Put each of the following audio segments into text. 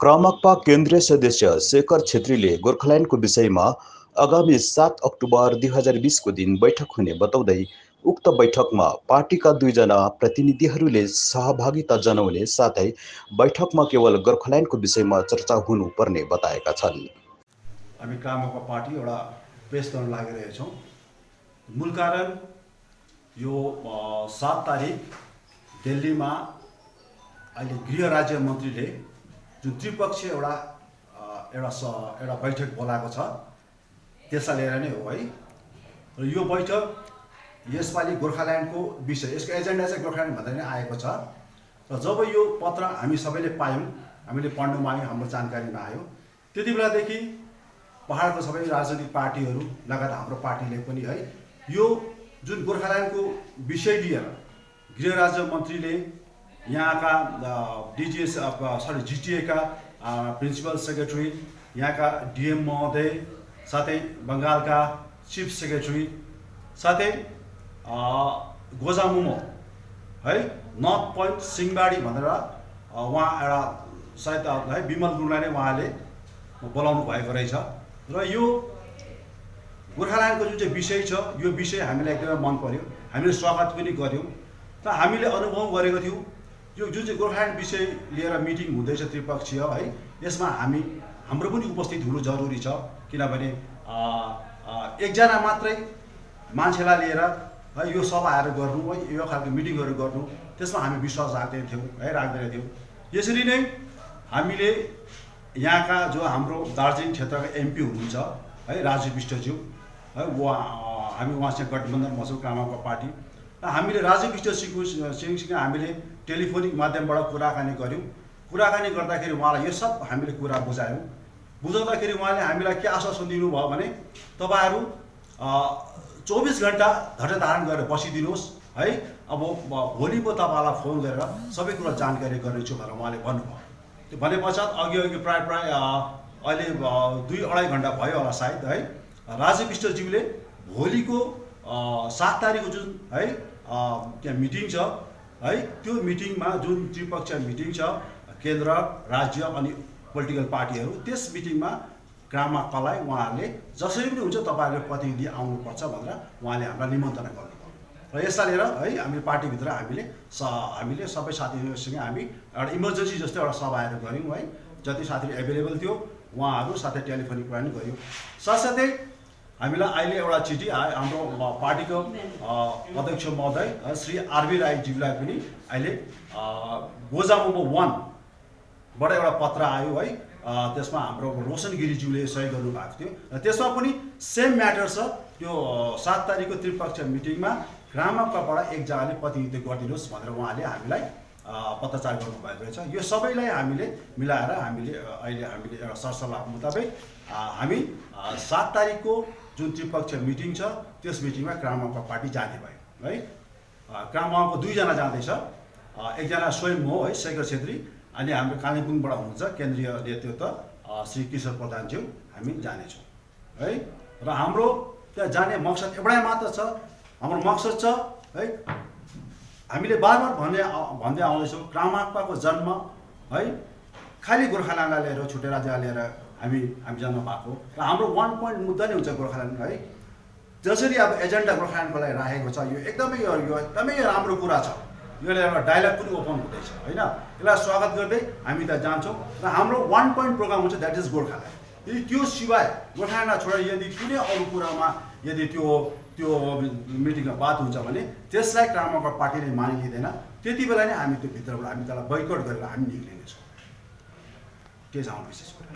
क्रामकपा केन्द्रीय सदस्य शेखर छेत्रीले गोर्खाल्यान्डको विषयमा आगामी 7 अक्टोबर 2020 को दिन बैठक हुने बताउँदै उक्त बैठकमा पार्टीका 2 जना प्रतिनिधिहरूले सहभागिता जनाउने साथै बैठकमा केवल गोर्खाल्यान्डको विषयमा चर्चा हुनुपर्ने बताएका छन्। हामी क्रामकपा पार्टी एउटा प्रेस गर्न लागिरहेछौँ। मूल कारण यो 7 तारिक दिल्लीमा अहिले गृह राज्य मन्त्रीले जुन त्रिपक्षीय एउटा बैठक बोलाएको छ त्यसलाई लिएर नै हो है। र यो बैठक यसपालि गोर्खाल्यान्डको विषय, यसको एजेन्डा चाहिँ गोर्खाल्यान्ड भन्दा नै आएको छ। र जब यो पत्र हामी सबैले पायौँ, हामीले पढ्नुमा आयौँ, हाम्रो जानकारीमा आयो, त्यति बेलादेखि पहाडको सबै राजनीतिक पार्टीहरू लगायत हाम्रो पार्टीले पनि है यो जुन गोर्खाल्यान्डको विषय लिएर गृह राज्य मन्त्रीले यहाँका जिटिएका प्रिन्सिपल सेक्रेटरी, यहाँका डिएम महोदय, साथै बङ्गालका चिफ सेक्रेटरी, साथै गोजामुमो है नर्थ पोइन्ट सिङबाडी भनेर उहाँ एउटा सायद है विमल गुरुङलाई नै उहाँले बोलाउनु भएको रहेछ। र यो गोर्खाल्यान्डको जुन चाहिँ विषय छ यो विषय हामीलाई एकदमै मन पर्यो, हामीले स्वागत पनि गऱ्यौँ। र हामीले अनुभव गरेको थियौँ यो जुन चाहिँ गोर्खाल्यान्ड विषय लिएर मिटिङ हुँदैछ त्रिपक्षीय है, यसमा हाम्रो पनि उपस्थित हुनु जरुरी छ। किनभने एकजना मात्रै मान्छेलाई लिएर है यो सभाहरू गर्नु है यो खालको मिटिङहरू गर्नु, त्यसमा हामी विश्वास राख्दैनथ्यौँ। यसरी नै हामीले यहाँका जो हाम्रो दार्जिलिङ क्षेत्रका एमपी हुनुहुन्छ है राजु विष्टज्यू है, हामी उहाँसँग गठबन्धन बस्छौँ क्रामकपा पार्टी। र हामीले राजु विष्टसिंहसँग हामीले टेलिफोनिक माध्यमबाट कुराकानी गऱ्यौँ। कुराकानी गर्दाखेरि उहाँलाई यो सब हामीले कुरा बुझायौँ। बुझाउँदाखेरि उहाँले हामीलाई के आश्वासन दिनुभयो भने तपाईँहरू 24 घन्टा धैर्य धारण गरेर बसिदिनुहोस् है, अब भोलि म तपाईँलाई फोन गरेर सबै कुरा जानकारी गर्नेछु भनेर उहाँले भन्नुभयो। त्यो भने पश्चात अघि प्राय अहिले 2-2.5 घन्टा भयो होला सायद है, राजु विष्टज्यूले भोलिको 7 तारिकको जुन है त्यहाँ मिटिङ छ है, त्यो मिटिङमा जुन त्रिपक्षीय मिटिङ छ केन्द्र, राज्य अनि पोलिटिकल पार्टीहरू, त्यस मिटिङमा क्रामकपालाई उहाँहरूले जसरी पनि हुन्छ तपाईँहरूले प्रतिनिधि आउनुपर्छ भनेर उहाँले हामीलाई निमन्त्रणा गर्नुभयो। र यसलाई लिएर है हामी पार्टीभित्र हामीले सबै साथीहरूसँग हामी एउटा इमर्जेन्सी जस्तो एउटा सभाहरू गऱ्यौँ है। जति साथीहरू एभाइलेबल थियो उहाँहरू साथै टेलिफोनिक कुरा पनि गऱ्यौँ। साथसाथै हामीलाई अहिले एउटा चिठी हाम्रो पार्टीको अध्यक्ष महोदय श्री आरबी राईज्यूलाई पनि अहिले गोजामुमो 1बाट एउटा पत्र आयो है। त्यसमा हाम्रो रोशन गिरिज्यूले सही गर्नुभएको थियो र त्यसमा पनि सेम म्याटर छ। त्यो 7 तारिकको त्रिपक्षीय मिटिङमा क्रामकपाबाट एकजनाले प्रतिनिधित्व गरिदिनुहोस् भनेर उहाँले हामीलाई पत्रचार गर्नुभएको रहेछ। यो सबैलाई हामीले मिलाएर हामीले एउटा सरसल्लाह मुताबिक हामी 7 तारिकको जुन त्रिपक्षीय मिटिङ छ त्यस मिटिङमा क्रामकपा पार्टी जाने भयो है। क्रामकपाको 2 जना जाँदैछ, एकजना स्वयं हो है शेखर छेत्री, अनि हाम्रो कालिम्पोङबाट हुनुहुन्छ केन्द्रीय नेतृत्व श्री किशोर प्रधानज्यू, हामी जानेछौँ है। र हाम्रो त्यहाँ जाने मकसद एउटै मात्र छ। हाम्रो मकसद छ है, हामीले बार भन्दै आउँदैछौँ क्रामकपाको जन्म है खालि गोर्खाल्यान्डलाई लिएर छुट्टै राज्यलाई लिएर हामी जन्म भएको र हाम्रो 1 पोइन्ट मुद्दा नै हुन्छ गोर्खाल्यान्ड है। जसरी अब एजेन्डा गोर्खाल्यान्डको लागि राखेको छ यो एकदमै राम्रो कुरा छ। यसले एउटा डायलग पनि ओपन हुँदैछ होइन। यसलाई स्वागत गर्दै हामी त्यहाँ जान्छौँ र हाम्रो 1 पोइन्ट प्रोग्राम हुन्छ, द्याट इज गोर्खाल्यान्ड। यदि त्यो सिवाय गोर्खाल्यान्डलाई छोडेर यदि कुनै अरू कुरामा यदि त्यो मिटिङमा बात हुन्छ भने त्यसलाई क्रामकपा पार्टीले मानिलिँदैन। त्यति बेला नै हामी त्यो भित्रबाट हामी त्यसलाई बैकआउट गरेर हामी निक्लिनेछौँ। के छ हाम्रो विशेष कुरा।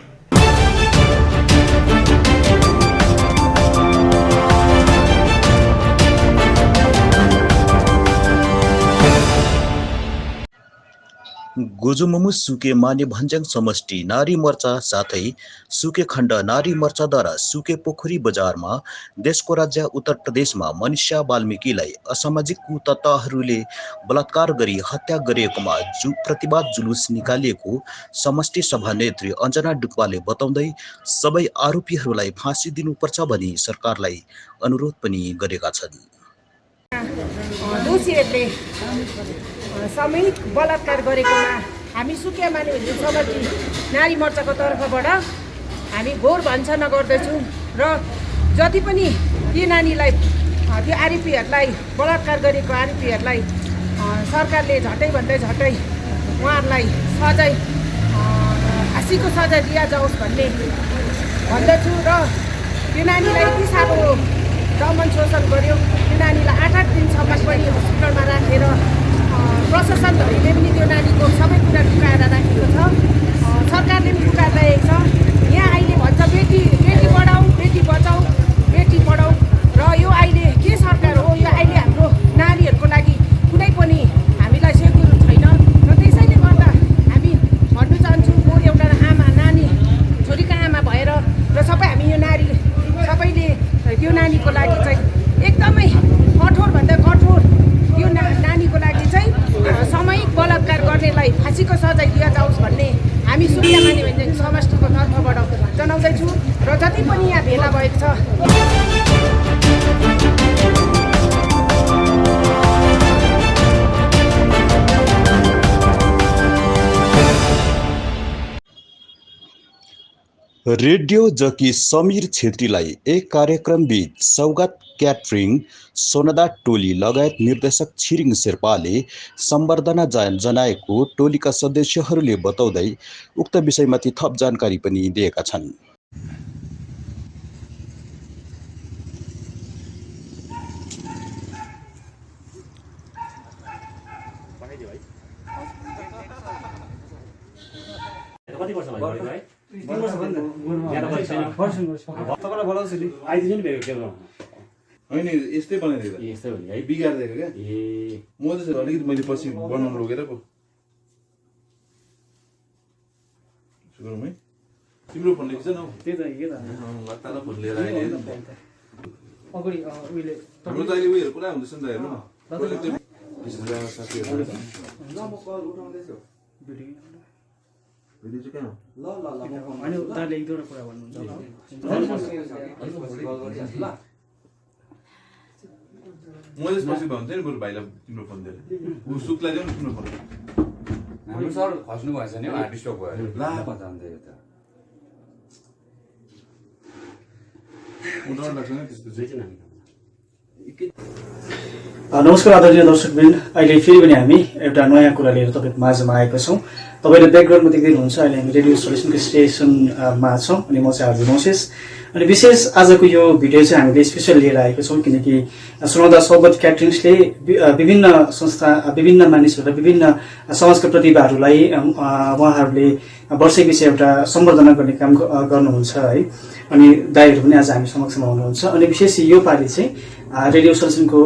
गोजुमुमु सुके माने भन्ज्याङ समष्टि नारी मोर्चा साथै सुके खण्ड नारी मोर्चाद्वारा सुके पोखरी बजारमा देशको राज्य उत्तर प्रदेशमा मनीषा वाल्मीकिलाई असामाजिक कुतत्त्वहरूले बलात्कार गरी हत्या गरिएकोमा प्रतिवाद जुलुस निकालिएको समष्टि सभानेत्री अञ्जना डुक्पाले बताउँदै सबै आरोपीहरूलाई फाँसी दिनुपर्छ भनी सरकारलाई अनुरोध पनि गरेका छन्। दोषीहरूले सामूहिक बलात्कार गरेकोमा हामी सुकिया मानव समष्टि नारी मोर्चाको तर्फबाट हामी घोर भन्छना गर्दछौँ र जति पनि ती नानीलाई त्यो आरोपीहरूलाई बलात्कार गरेको आरोपीहरूलाई सरकारले झट्टैभन्दा झट्टै उहाँहरूलाई सजाय फाँसीको सजाय दिया जाओस् भन्ने भन्दछु र त्यो नानीलाई यति साह्रो दमन शोषण गर्यो। त्यो नानीलाई 8-8 दिनसम्म पनि हस्पिटलमा राखेर प्रशासनहरूले पनि त्यो नानीको सबै कुरा लुकाएर राखेको छ। सरकारले पनि लुकाइरहेको छ। यहाँ अहिले भन्छ बेटी पढाऊ बेटी बचाऊ बेटी पढाऊ र यो अहिले के सरकार हो? यो अहिले हाम्रो नारीहरूको लागि कुनै पनि हामीलाई सेक्युर छैन र त्यसैले गर्दा हामी भन्नु चाहन्छौँ म एउटा आमा नानी छोरीको आमा भएर र सबै हामी यो नारी सबैले त्यो नानीको लागि चाहिँ एकदमै कठोरभन्दा कठोर यो नानीको लागि चाहिँ सामूहिक बलात्कार गर्नेलाई फाँसीको सजाय दिया जाओस् भन्ने हामी सुकिया मानव समष्टिको तर्फबाट जनाउँदैछु र जति पनि यहाँ भेला भएको छ रेडियो जकी समीर छेत्रीलाई एक कार्यक्रम बीच सौगात क्याटरिङ सोनदा टोली लगायत निर्देशक छिरिङ शेर्पाले सम्बर्धना जनाएको टोलीका सदस्यहरूले बताउँदै उक्त विषयमाथि थप जानकारी पनि दिएका छन्। कति वर्ष भयो है? 3 वर्ष भयो। यहाँ त तपाईलाई बोलाउँछु नि आइदिनु नि भेट्यो के होइन यस्तै बनाइदिएको यस्तै हो नि है बिगारिदिएको क्या ए म चाहिँ अलिकति मैले पछि बनाउनु लगेर पो सुरु है तिम्रो फोन लेख्छ न त्यही त के त ताला फोन लिएर आइले अगाडि उहिले हाम्रो त अहिले उयोहरू पुरा हुँदैछ नि त हेर्नु कसले त्यो साथीहरू ल म कल उठाउँदैछु भिडियो चाहिँ कहाँ ल अनि उताले एक दुईवटा कुरा भन्नुहुन्छ ल म चाहिँ पछि भन्थेँ नि बरु भाइलाई तिम्रो फोन दिएर ऊ सुकलाई दिउँ न तिम्रो फोन हाम्रो सर खस्नु भएछ नि हार्ड स्टक भयो ला पता अन्त यो त डर लाग्छ नि त्यस्तो चाहिँ नमस्कार आदरणीय दर्शकवृन्द, अहिले फेरि पनि हामी एउटा नयाँ कुरा लिएर तपाईँको माझमा आएका छौँ। तपाईँले ब्याकग्राउन्डमा देख्नुहुन्छ अहिले हामी रेडियो सोल्युसनको स्टेसनमा छौँ अनि म चाहिँ आरजे मोसेस। अनि विशेष आजको यो भिडियो चाहिँ हामीले स्पेसल लिएर आएको छौँ किनकि सुनौदा सौगत क्याटरिङ्सले विभिन्न संस्था विभिन्न मानिसहरू विभिन्न समाजका प्रतिभाहरूलाई उहाँहरूले वर्षैपछि एउटा सम्बर्धना गर्ने काम गर्नुहुन्छ है। अनि दाइहरू पनि आज हामी समक्षमा हुनुहुन्छ। अनि विशेष यो पालि चाहिँ रेडियो सोल्युसनको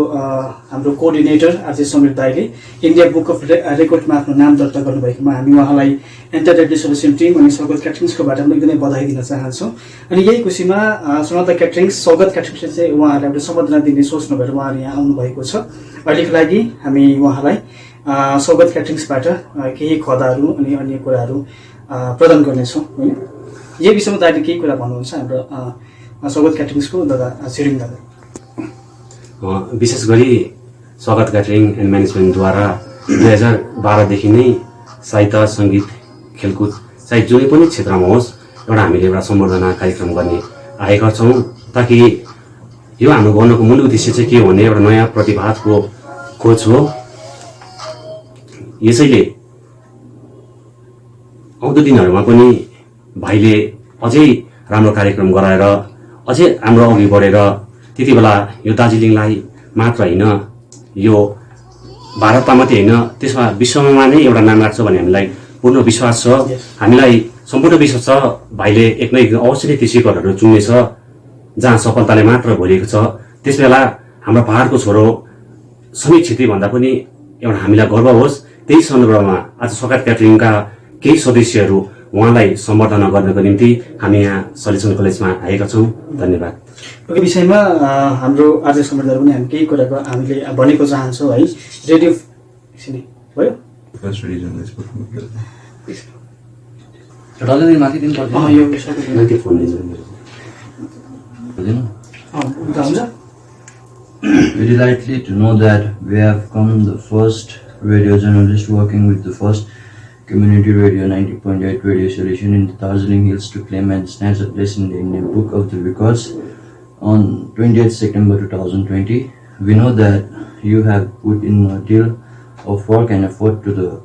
हाम्रो कोअर्डिनेटर आरजे समीर दाइले इन्डिया बुक अफ रेकर्डमा आफ्नो नाम दर्ता गर्नुभएकोमा हामी उहाँलाई एन्टायर रेडियो सोल्युसन टिम अनि सौगत क्याटरिङ्सकोबाट पनि एकदमै बधाई दिन चाहन्छौँ। अनि यही खुसीमा सुनौदा क्याटरिङ्स सौगत क्याटरिङ्सले चाहिँ उहाँहरूलाई एउटा सम्बर्धना दिने सोच नभएर उहाँले यहाँ आउनुभएको छ। अहिलेको लागि हामी उहाँलाई सौगत क्याटरिङ्सबाट केही खदाहरू अनि अन्य कुराहरू प्रदान गर्नेछौँ होइन। यही विषयमा दाइले केही कुरा भन्नुहुन्छ हाम्रो सौगत क्याटरिङ्सको दादा छिरिङ दादा। विशेष गरी स्वागत क्याटरिङ एन्ड म्यानेजमेन्टद्वारा 2012देखि नै साहित्य सङ्गीत खेलकुद चाहे जुनै पनि क्षेत्रमा होस् एउटा हामीले एउटा सम्बर्धना कार्यक्रम गर्ने आएका छौँ ताकि यो हाम्रो गर्नको मूल उद्देश्य चाहिँ के हो भने एउटा नयाँ प्रतिभाको खोज हो। यसैले आउँदो दिनहरूमा पनि भाइले अझै राम्रो कार्यक्रम गराएर अझै हाम्रो अघि बढेर त्यति बेला यो दार्जिलिङलाई मात्र होइन यो भारतमा मात्रै होइन त्यसमा विश्वमा नै एउटा नाम राख्छ भन्ने हामीलाई पूर्ण विश्वास छ। हामीलाई सम्पूर्ण विश्वास छ भाइले एक न एक अवश्य नै ती शिखरहरू चुन्नेछ जहाँ सफलताले मात्र भरिएको छ। त्यसबेला हाम्रो पहाडको छोरो समीर छेत्री भन्दा पनि एउटा हामीलाई गर्व होस्। त्यही सन्दर्भमा आज सौगात क्याटरिङका केही सदस्यहरू उहाँलाई सम्बर्धना गर्नको निम्ति हामी यहाँ सल्युसन कलेजमा आएका छौँ। धन्यवाद। यो विषयमा हाम्रो आर्जे सम्बन्धहरू पनि हामी केही कुराको हामीले भनेको चाहन्छौँ है। रेडियो भयो माथि दिनु पर्छ यो हुन्छ। We delightedly to know that we have come the first radio journalist working with the first Community Radio 90.8 radio station in the Darjeeling Hills to claim and snatch a place in the Indian Book of the Records on 20th September 2020. We know that you have put in a deal of work and effort to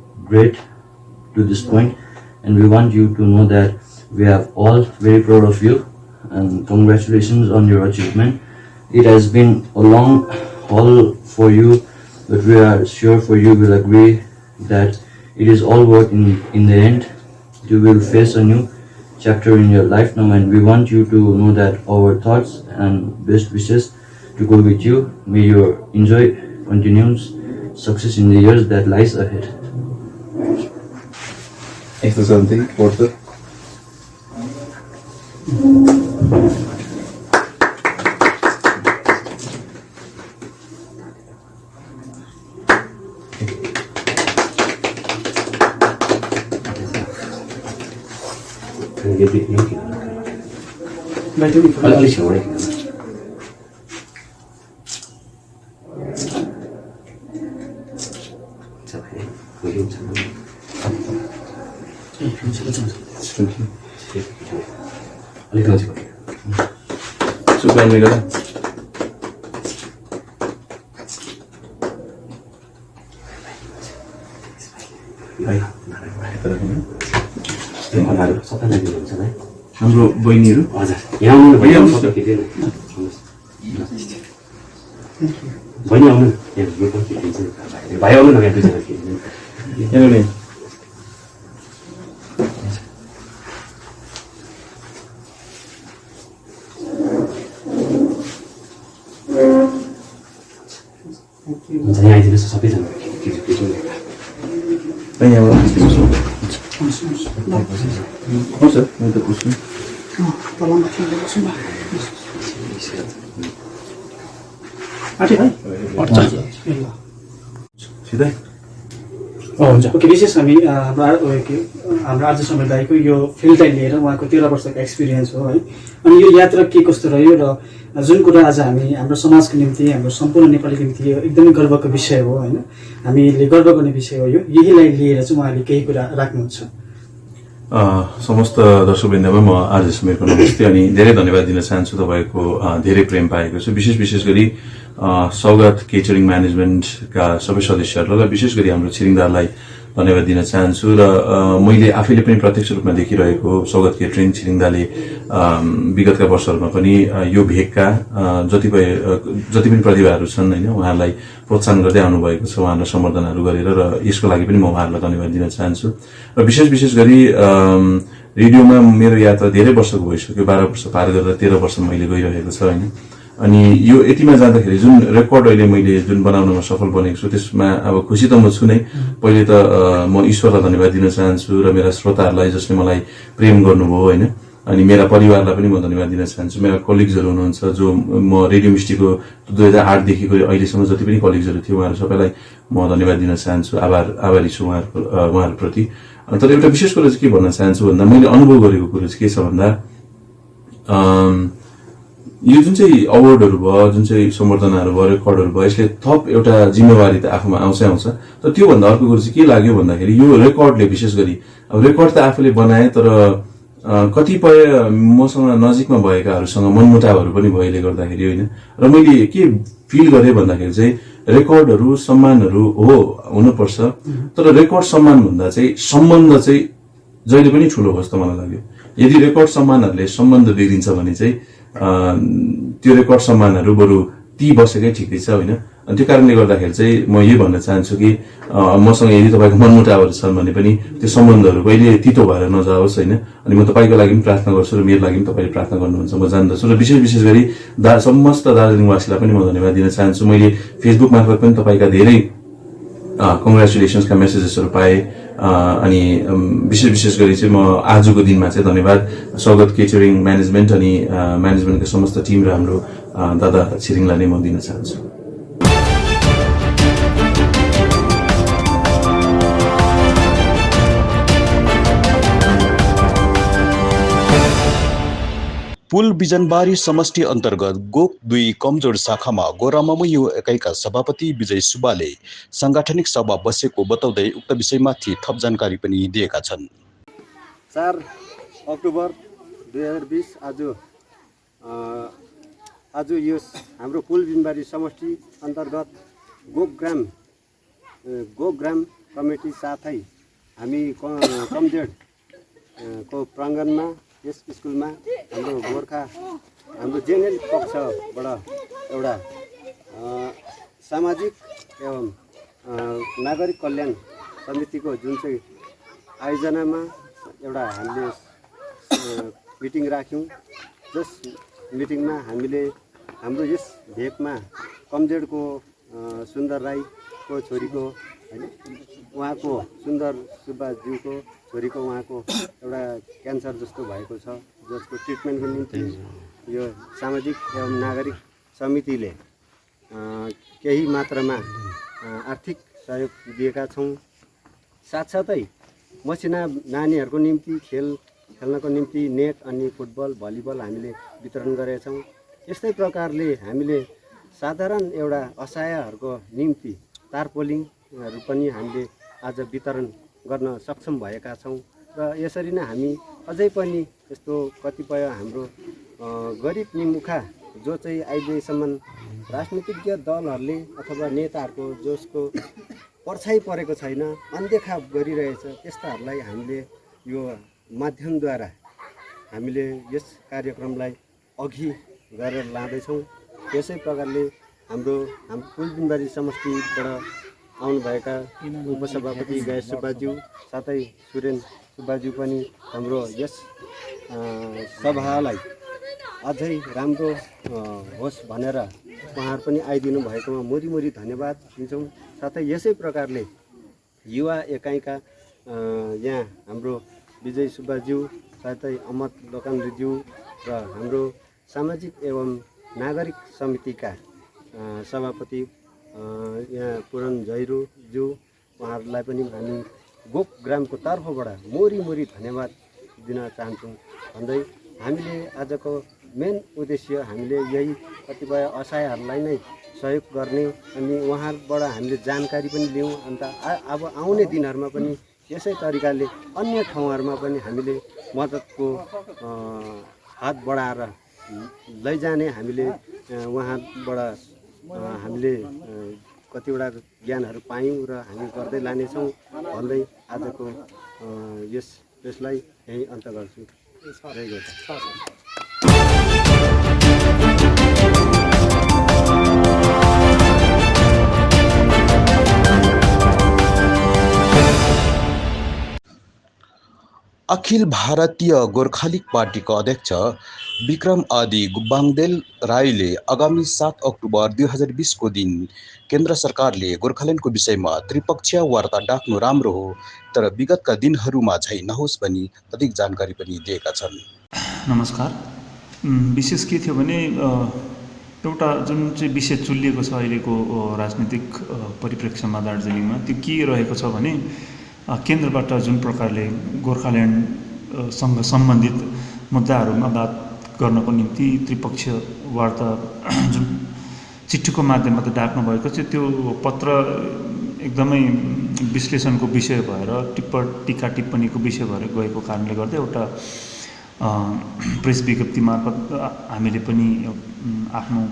this point, and we want you to know that we are all very proud of you and congratulations on your achievement. It has been a long haul for you, but we are sure for you will agree that it is all worth in the end. You will face a new chapter in your life now, and we want you to know that our thoughts and best wishes to go with you. May you enjoy continuous success in the years that lies ahead. Extra something further. अलिक छेउडै अलिक नजिक सुकाइने गर्दा सबै लागिनुहुन्छ है हाम्रो बहिनीहरू हजुर यहाँ आउनु भइहाल्छ सबै खिच्दैन बहिनी आउनु यहाँ ग्रुपमा खिचिन्छ भाइ आउनु न यहाँ दुईजना खिचिन्छ यहाँ नै हुन्छ यहाँ आइदिनुहोस् सबैजना खिच्नु यहाँबाट हुन्छ म त पुग्छु सिधै हुन्छ ओके विशेष हामी हाम्रो आज समुदायको यो फिल्डलाई लिएर उहाँको 13 वर्षको एक्सपिरियन्स हो है अनि यो यात्रा के कस्तो रह्यो र जुन कुरा आज हामी हाम्रो समाजको निम्ति हाम्रो सम्पूर्ण नेपालीको निम्ति एकदमै गर्वको विषय हो होइन हामीले गर्व गर्ने विषय हो यो यहीलाई लिएर चाहिँ उहाँले केही कुरा राख्नुहुन्छ समस्त दर्शकवृन्दमा म आज समीरको नमस्ते अनि धेरै धन्यवाद दिन चाहन्छु तपाईको धेरै प्रेम पाएको छु विशेष गरी सौगात केटरिङ म्यानेजमेन्टका सबै सदस्यहरूलाई विशेष गरी हाम्रो छिरिङदारलाई धन्यवाद दिन चाहन्छु र मैले आफैले पनि प्रत्यक्ष रूपमा देखिरहेको सौगात केटरिङ छिरिङदाले विगतका वर्षहरूमा पनि यो भेगका जति पनि प्रतिभाहरू छन् हैन उहाँहरूलाई प्रोत्साहन गर्दै आउनु भएको छ उहाँहरूलाई सम्बर्धनाहरू गरेर र यसको लागि पनि म उहाँहरूलाई धन्यवाद दिन चाहन्छु र विशेष गरी रेडियोमा मेरो यात्रा धेरै वर्षको भइसक्यो 12 वर्ष पार गरेर 13 वर्ष मैले गइरहेको छ हैन अनि यो यतिमा जाँदाखेरि जुन रेकर्ड अहिले मैले जुन बनाउनमा सफल बनेको छु त्यसमा अब खुसी त म छु नै पहिले त म ईश्वरलाई धन्यवाद दिन चाहन्छु र मेरा श्रोताहरूलाई जसले मलाई प्रेम गर्नुभयो हैन अनि मेरा परिवारलाई पनि म धन्यवाद दिन चाहन्छु मेरा कलिग्सहरू हुनुहुन्छ जो म रेडियो मिस्टीको 2008 देखिको अहिलेसम्म जति पनि कलिग्सहरू थियो उहाँहरू सबैलाई म धन्यवाद दिन चाहन्छु आभारी छु उहाँहरूप्रति तर एउटा विशेष कुरा चाहिँ के भन्न चाहन्छु भन्दा मैले अनुभव गरेको कुरा चाहिँ के छ भन्दा यो जुन चाहिँ अवार्डहरू भयो जुन चाहिँ सम्बर्धनाहरू भयो रेकर्डहरू भयो यसले थप एउटा जिम्मेवारी त आफूमा आउँछ तर त्यो भन्दा अर्को कुरा चाहिँ के लाग्यो भन्दाखेरि यो रेकर्डले विशेष गरी अब रेकर्ड त आफूले बनाए तर कतिपय मसँग नजिकमा भएकाहरूसँग मनमुटावहरू पनि भएले गर्दाखेरि होइन र मैले के फिल गरेँ भन्दाखेरि चाहिँ रेकर्डहरू सम्मानहरू हो हुनुपर्छ तर रेकर्ड सम्मान भन्दा चाहिँ सम्बन्ध चाहिँ जहिले पनि ठुलो हो जस्तो मलाई लाग्यो यदि रेकर्ड सम्मानहरूले सम्बन्ध बिग्रिन्छ भने चाहिँ त्यो रेकर्ड सम्मानहरू बरु ती बसेकै ठिकै छ होइन अनि त्यो कारणले गर्दाखेरि चाहिँ म यही भन्न चाहन्छु कि मसँग यदि तपाईँको मनमुटावहरू छन् भने पनि त्यो सम्बन्धहरू कहिले तितो भएर नजाओस् होइन अनि म तपाईँको लागि पनि प्रार्थना गर्छु र मेरो लागि पनि तपाईँले प्रार्थना गर्नुहुन्छ म जान्दछु र विशेष गरी समस्त दार्जिलिङवासीलाई पनि म धन्यवाद दिन चाहन्छु मैले फेसबुक मार्फत पनि तपाईँका धेरै कङ्ग्रेचुलेसन्सका मेसेजेसहरू पाएँ अनि विशेष गरी चाहिँ म आजको दिनमा चाहिँ धन्यवाद सौगात केटरिङ म्यानेजमेन्ट अनि म्यानेजमेन्टको समस्त टिम र हाम्रो दादा छिरिङलाई नै म दिन चाहन्छु पुल बिजनबारी समष्टि अन्तर्गत गोक 2 कमजोर शाखामा गोरामामु युवा एकाइका सभापति विजय सुब्बाले सांगठनिक सभा बसेको बताउँदै उक्त विषयमाथि थप जानकारी पनि दिएका छन्। 4 अक्टोबर 2020 आज यो हाम्रो पुल बिजनबारी समष्टि अन्तर्गत गोक ग्राम कमिटी साथै हामी कमजोर को प्राङ्गणमा यस स्कुलमा हाम्रो जेएनएल पक्षबाट एउटा सामाजिक एवं नागरिक कल्याण समितिको जुन चाहिँ आयोजनामा एउटा हामीले मिटिङ राख्यौँ। जस मिटिङमा हामीले हाम्रो यस भेकमा कमजोरको सुन्दर राईको छोरीको हैन उहाँको सुन्दर सुब्बाज्यूको छोरीको उहाँको एउटा क्यान्सर जस्तो भएको छ, जसको ट्रिटमेन्टको निम्ति यो सामाजिक एवं नागरिक समितिले केही मात्रामा आर्थिक सहयोग दिएका छौँ। साथसाथै मसिना नानीहरूको निम्ति खेल्नको निम्ति नेट अनि फुटबल भलिबल हामीले वितरण गरेका छौँ। यस्तै प्रकारले हामीले साधारण एउटा असहायहरूको निम्ति तारपोलिङहरू पनि हामीले आज वितरण गर्न सक्षम भएका छौँ। र यसरी नै हामी अझै पनि यस्तो कतिपय हाम्रो गरिब निमुखा जो चाहिँ अहिलेसम्म राजनीतिज्ञ दलहरूले अथवा नेताहरूको जसको पर्छाइ परेको छैन, अनदेखा गरिरहेछ, त्यस्ताहरूलाई हामीले यो माध्यमद्वारा हामीले यस कार्यक्रमलाई अघि गरेर लाँदैछौँ। यसै प्रकारले हाम्रो पुल बिजनबारी समष्टिबाट आउनुभएका उपसभापति गणेश सुब्बाज्यू साथै सुरेन सुब्बाज्यू पनि हाम्रो यस सभालाई अझै राम्रो होस् भनेर उहाँहरू पनि आइदिनु भएकोमा मुरी धन्यवाद दिन्छौँ। साथै यसै प्रकारले युवा एकाइका यहाँ हाम्रो विजय सुब्बाज्यू साथै अमत लोकान्द्रज्यू र हाम्रो सामाजिक एवं नागरिक समितिका सभापति यहाँ पुरन जैरूज्यू उहाँहरूलाई पनि हामी गोक ग्रामको तर्फबाट मुरी धन्यवाद दिन चाहन्छौँ भन्दै हामीले आजको मेन उद्देश्य हामीले यही कतिपय असहायहरूलाई नै सहयोग गर्ने अनि उहाँबाट हामीले जानकारी पनि लियौँ। अन्त अब आउने दिनहरूमा पनि यसै तरिकाले अन्य ठाउँहरूमा पनि हामीले मद्दतको हात बढाएर लैजाने हामीले उहाँबाट हामीले कतिवटा ज्ञानहरू पायौँ र हामी गर्दै लानेछौँ भन्दै आजको यसलाई यही अन्त गर्छु। जय गोर्खा। अखिल भारतीय गोर्खालीग पार्टीका अध्यक्ष विक्रम आदि बाङदेल राईले आगामी 7 अक्टोबर 2020 को दिन केन्द्र सरकारले गोर्खाल्यान्डको विषयमा त्रिपक्षीय वार्ता डाक्नु राम्रो हो, तर विगतका दिनहरूमा झै नहोस् भनी अधिक जानकारी पनि दिएका छन्। नमस्कार। विशेष के थियो भने एउटा जुन चाहिँ विषय चुलिएको छ अहिलेको राजनीतिक परिप्रेक्ष्यमा दार्जिलिङमा, त्यो के रहेको छ भने केन्द्रबाट जुन प्रकारले गोर्खाल्यान्डसँग सम्बन्धित मुद्दाहरूमा बात गर्नको निम्ति त्रिपक्षीय वार्ता जुन चिठीको माध्यमबाट डाक्नु भएको छ, त्यो पत्र एकदमै विश्लेषणको विषय भएर टीका टिप्पणीको विषय भएर गएको कारणले गर्दा एउटा प्रेस विज्ञप्ति मार्फत हामीले पनि आफ्नो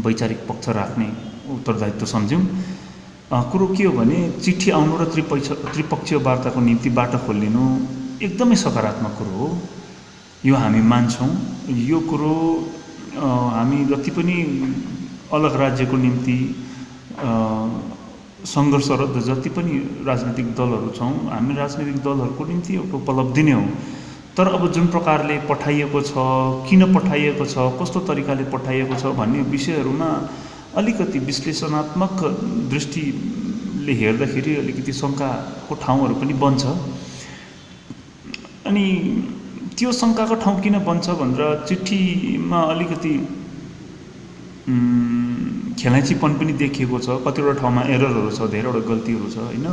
वैचारिक पक्ष राख्ने उत्तरदायित्व सम्झ्यौँ। कुरो के हो भने चिठी आउनु र त्रिपक्षीय वार्ताको निम्ति बाटो खोलिनु एकदमै सकारात्मक कुरो हो, यो हामी मान्छौँ। यो कुरो हामी जति पनि अलग राज्यको निम्ति सङ्घर्षरत जति पनि राजनीतिक दलहरू छौँ, हामी राजनीतिक दलहरूको निम्ति एउटा उपलब्धि नै हो। तर अब जुन प्रकारले पठाइएको छ, किन पठाइएको छ, कस्तो तरिकाले पठाइएको छ भन्ने विषयहरूमा अलिकति विश्लेषणात्मक दृष्टिले हेर्दाखेरि अलिकति शङ्काको ठाउँहरू पनि बन्छ। अनि त्यो शङ्काको ठाउँ किन बन्छ भनेर चिठीमा अलिकति खेलाइँचीपन पनि देखिएको छ, कतिवटा ठाउँमा एररहरू छ, धेरैवटा गल्तीहरू छ होइन,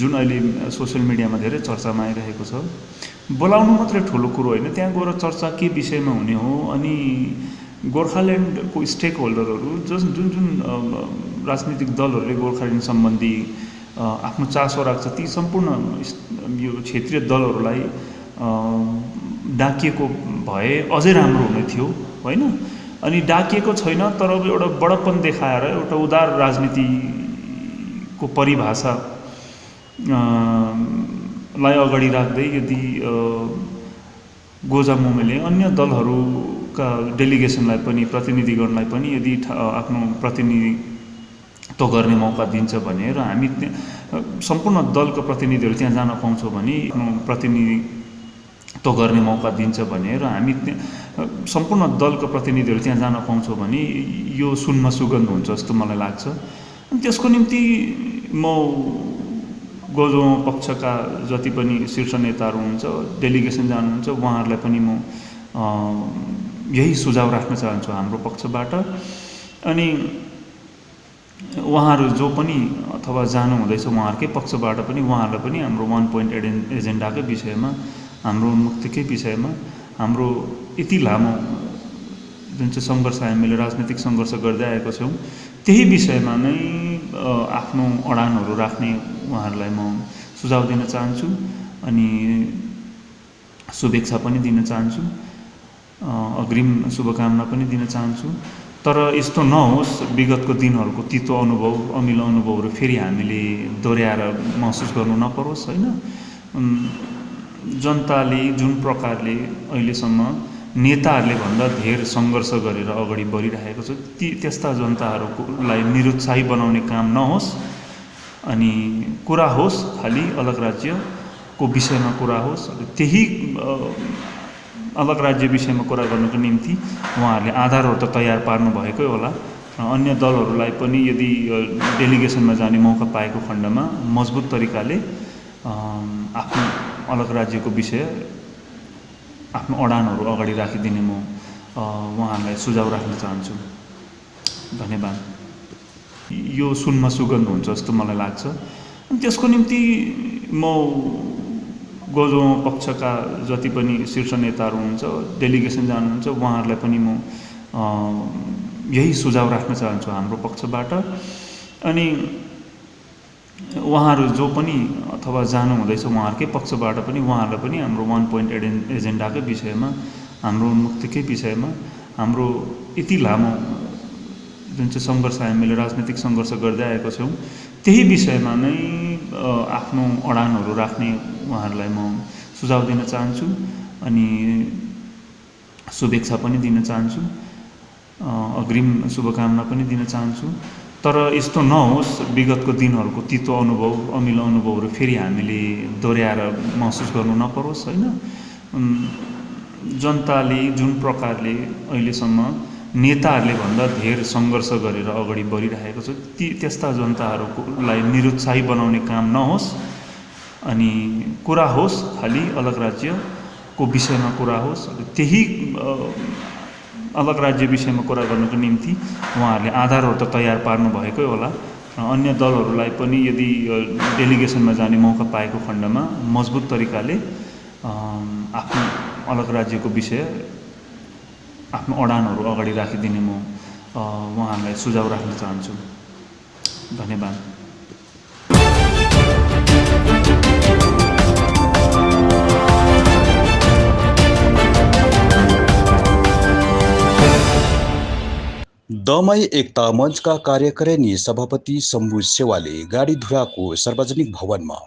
जुन अहिले सोसियल मिडियामा धेरै चर्चामा आइरहेको छ। बोलाउनु मात्रै ठुलो कुरो होइन, त्यहाँ गएर चर्चा के विषयमा हुने हो। अनि गोर्खाल्यान्डको स्टेक होल्डरहरू जुन जुन राजनीतिक दलहरूले गोर्खाल्यान्ड सम्बन्धी आफ्नो चासो राख्छ, ती सम्पूर्ण यो क्षेत्रीय दलहरूलाई डाकिएको भए अझै राम्रो हुने थियो होइन। अनि डाकिएको छैन, तर अब एउटा बडप्पन देखाएर एउटा उदार राजनीतिको परिभाषा लाई अगाडि राख्दै यदि गोजा मोमेले अन्य दलहरूका डेलिगेसनलाई पनि, प्रतिनिधिगणलाई पनि यदि आफ्नो प्रतिनिधित्व गर्ने मौका दिन्छ भने र हामी सम्पूर्ण दलको प्रतिनिधिहरू त्यहाँ जान पाउँछौँ भने, आफ्नो प्रतिनिधित्व गर्ने मौका दिन्छ भने र हामी सम्पूर्ण दलको प्रतिनिधिहरू त्यहाँ जान पाउँछौँ भने यो सुनमा सुगन्ध हुन्छ जस्तो मलाई लाग्छ। अनि त्यसको निम्ति म गोजो पक्षका जति पनि शीर्ष नेताहरू हुन्छ, डेलिगेसन जानुहुन्छ, उहाँहरूलाई पनि म यही सुझाव राख्न चाहन्छु हाम्रो पक्षबाट। अनि उहाँहरू जो पनि अथवा जानु हुँदैछ उहाँहरूकै पक्षबाट पनि उहाँहरूलाई पनि हाम्रो 1 पोइन्ट एजेन्डाकै विषयमा, हाम्रो उन्मुक्तिकै विषयमा, हाम्रो यति लामो जुन चाहिँ सङ्घर्ष हामीले राजनीतिक सङ्घर्ष गर्दै आएको छौँ त्यही विषयमा नै आफ्नो अडानहरू राख्ने उहाँहरूलाई म सुझाव दिन चाहन्छु अनि शुभेच्छा पनि दिन चाहन्छु, अग्रिम शुभकामना पनि दिन चाहन्छु। तर यस्तो नहोस् विगतको दिनहरूको तितो अनुभव, अमिलो अनुभवहरू फेरि हामीले दोहोऱ्याएर महसुस गर्नु नपरोस् होइन। जनताले जुन प्रकारले अहिलेसम्म नेताहरूले भन्दा धेर सङ्घर्ष गरेर अगाडि बढिरहेको छ, त्यस्ता जनताहरूलाई निरुत्साही बनाउने काम नहोस्। अनि कुरा होस् खालि अलग राज्यको विषयमा कुरा होस्, त्यही अलग राज्य विषयमा कुरा गर्नको निम्ति उहाँहरूले आधारहरू त तयार पार्नु भएकै होला। अन्य दलहरूलाई पनि यदि डेलिगेसनमा जाने मौका पाएको खण्डमा मजबुत तरिकाले आफ्नो अलग राज्यको विषय, आफ्नो अडानहरू अगाडि राखिदिने म उहाँहरूलाई सुझाव राख्न चाहन्छु। धन्यवाद। यो सुनमा सुगन्ध हुन्छ जस्तो मलाई लाग्छ। अनि त्यसको निम्ति म गोजो पक्षका जति पनि शीर्ष नेताहरू हुन्छ, डेलिगेसन जानुहुन्छ, उहाँहरूलाई पनि म यही सुझाव राख्न चाहन्छु हाम्रो पक्षबाट। अनि उहाँहरू जो पनि अथवा जानु हुँदैछ उहाँहरूकै पक्षबाट पनि उहाँहरूलाई पनि हाम्रो 1 पोइन्ट एजेन्डाकै विषयमा, हाम्रो उन्मुक्तिकै विषयमा, हाम्रो यति लामो जुन चाहिँ सङ्घर्ष हामीले राजनीतिक सङ्घर्ष गर्दै आएको छौँ त्यही विषयमा नै आफ्नो अडानहरू राख्ने उहाँहरूलाई म सुझाव दिन चाहन्छु अनि शुभेच्छा पनि दिन चाहन्छु, अग्रिम शुभकामना पनि दिन चाहन्छु। तर यस्तो नहोस् विगतको दिनहरूको तितो अनुभव, अमिलो अनुभवहरू फेरि हामीले दोहोऱ्याएर महसुस गर्नु नपरोस् होइन। जनताले जुन प्रकारले अहिलेसम्म नेताहरूले भन्दा धेर सङ्घर्ष गरेर अगाडि बढिरहेको छ, त्यस्ता जनताहरूलाई निरुत्साही बनाउने काम नहोस्। अनि कुरा होस् खालि अलग राज्यको विषयमा कुरा होस्, त्यही अलग राज्य विषयमा कुरा गर्नको निम्ति उहाँहरूले आधारहरू त तयार पार्नु भएकै होला। अन्य दलहरूलाई पनि यदि डेलिगेसनमा जाने मौका पाएको खण्डमा मजबुत तरिकाले आफ्नो अलग राज्यको विषय, आफ्नो अडानहरू अगाडि राखिदिने म उहाँहरूलाई सुझाव राख्न चाहन्छु। धन्यवाद। दमाई एकता मञ्चका कार्यकारिणी सभापति शम्भु सेवाले गाडीधुराको सार्वजनिक भवनमा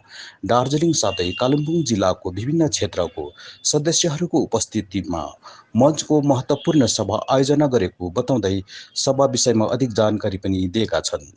दार्जिलिङ साथै कालिम्पोङ जिल्लाको विभिन्न क्षेत्रको सदस्यहरूको उपस्थितिमा मञ्चको महत्त्वपूर्ण सभा आयोजना गरेको बताउँदै सभा विषयमा अधिक जानकारी पनि दिएका छन्।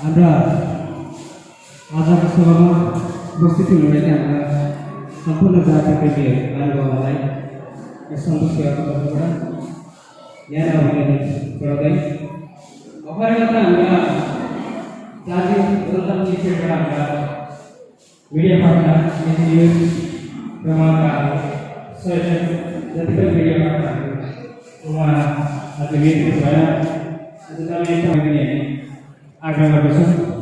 हाम्रा आजको सभामा उपस्थित हुनुहुने हाम्रा सम्पूर्ण जातिका महानुभावहरूलाई यस सन्तोष सेवाको तर्फबाट यहाँ अभिनन्दन गराउँदै अफरमा त हाम्रा दार्जिलिङ रत्नजी क्षेत्रबाट हाम्रा मिडिया पार्टनर न्युज र उहाँका सहयोग जति पनि मिडिया पार्टनरहरू उहाँ आज भेट्नु भएर आज तपाईँ पनि आग्रह गर्दछु।